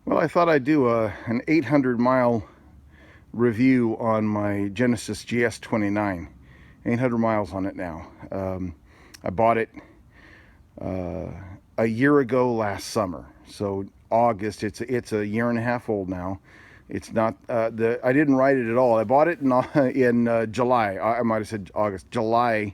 Well, I thought I'd do an 800-mile review on my Genesis GS29. 800 miles on it now. I bought it a year ago last summer, so August. It's a year and a half old now. It's not I didn't ride it at all. I bought it in July. I might have said August, July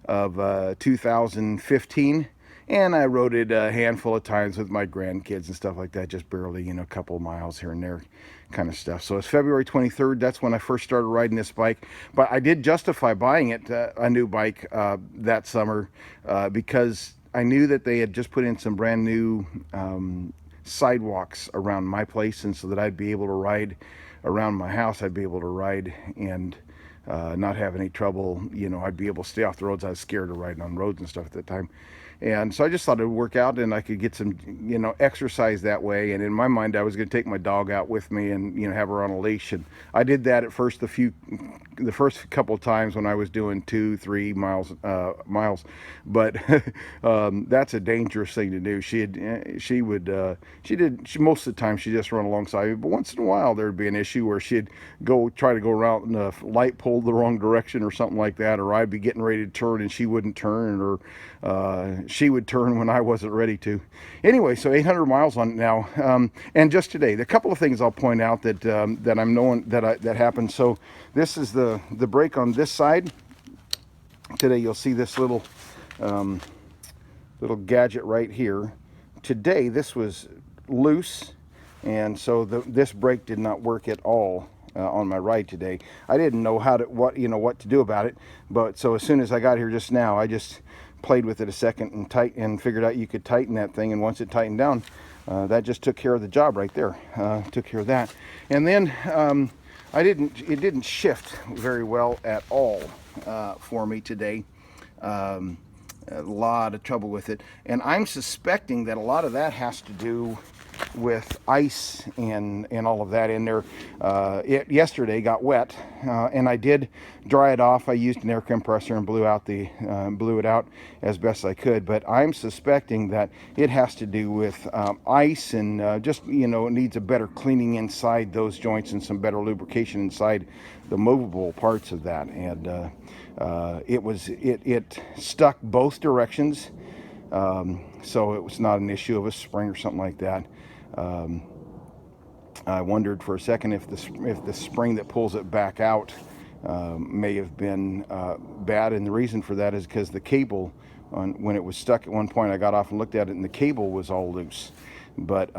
of 2015. And I rode it a handful of times with my grandkids and stuff like that, just barely, a couple of miles here and there kind of stuff. So it's February 23rd. That's when I first started riding this bike. But I did justify buying it, a new bike, that summer because I knew that they had just put in some brand new sidewalks around my place, and so that I'd be able to ride around my house. I'd be able to ride and not have any trouble. I'd be able to stay off the roads. I was scared of riding on roads and stuff at that time. And so I just thought it would work out and I could get some, exercise that way. And in my mind, I was going to take my dog out with me and, have her on a leash. And I did that at first, the first couple of times when I was doing 2-3 miles. But that's a dangerous thing to do. Most of the time she just run alongside me. But once in a while there'd be an issue where she'd try to go around and the light pulled the wrong direction or something like that. Or I'd be getting ready to turn and she wouldn't turn, or she would turn when I wasn't ready to. Anyway, so 800 miles on it now. And just today, the couple of things I'll point out that I'm knowing that happened. So this is the brake on this side. Today you'll see this little gadget right here. Today this was loose, and so this brake did not work at all on my ride today. I didn't know what to do about it, but so as soon as I got here just now, I just played with it a second and figured out you could tighten that thing, and once it tightened down, that just took care of the job right there. Took care of that. And then it didn't shift very well at all for me today. A lot of trouble with it, and I'm suspecting that a lot of that has to do with ice and all of that in there. It yesterday got wet, and I did dry it off. I used an air compressor and blew it out as best I could, but I'm suspecting that it has to do with ice and just it needs a better cleaning inside those joints and some better lubrication inside the movable parts of that. And it stuck both directions, so it was not an issue of a spring or something like that. I wondered for a second if the spring that pulls it back out may have been bad, and the reason for that is because the cable, when it was stuck at one point, I got off and looked at it, and the cable was all loose. But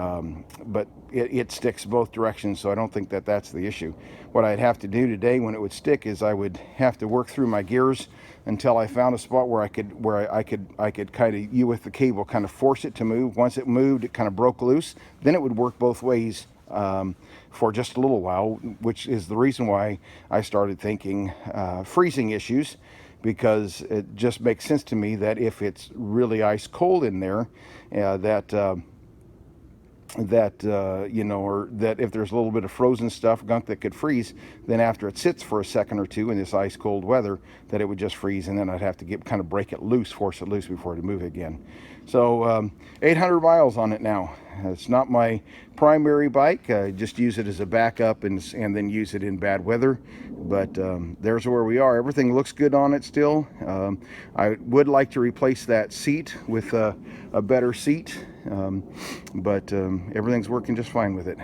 it sticks both directions, so I don't think that's the issue. What I'd have to do today when it would stick is I would have to work through my gears until I found a spot where I could kind of, with the cable, kind of force it to move. Once it moved, it kind of broke loose. Then it would work both ways for just a little while, which is the reason why I started thinking freezing issues, because it just makes sense to me that if it's really ice cold in there, or that if there's a little bit of frozen stuff, gunk that could freeze, then after it sits for a second or two in this ice cold weather, that it would just freeze, and then I'd have to break it loose, force it loose before to move it again. So 800 miles on it now. It's not my primary bike. I just use it as a backup and then use it in bad weather. But there's where we are. Everything looks good on it still. I would like to replace that seat with a better seat, but everything's working just fine with it.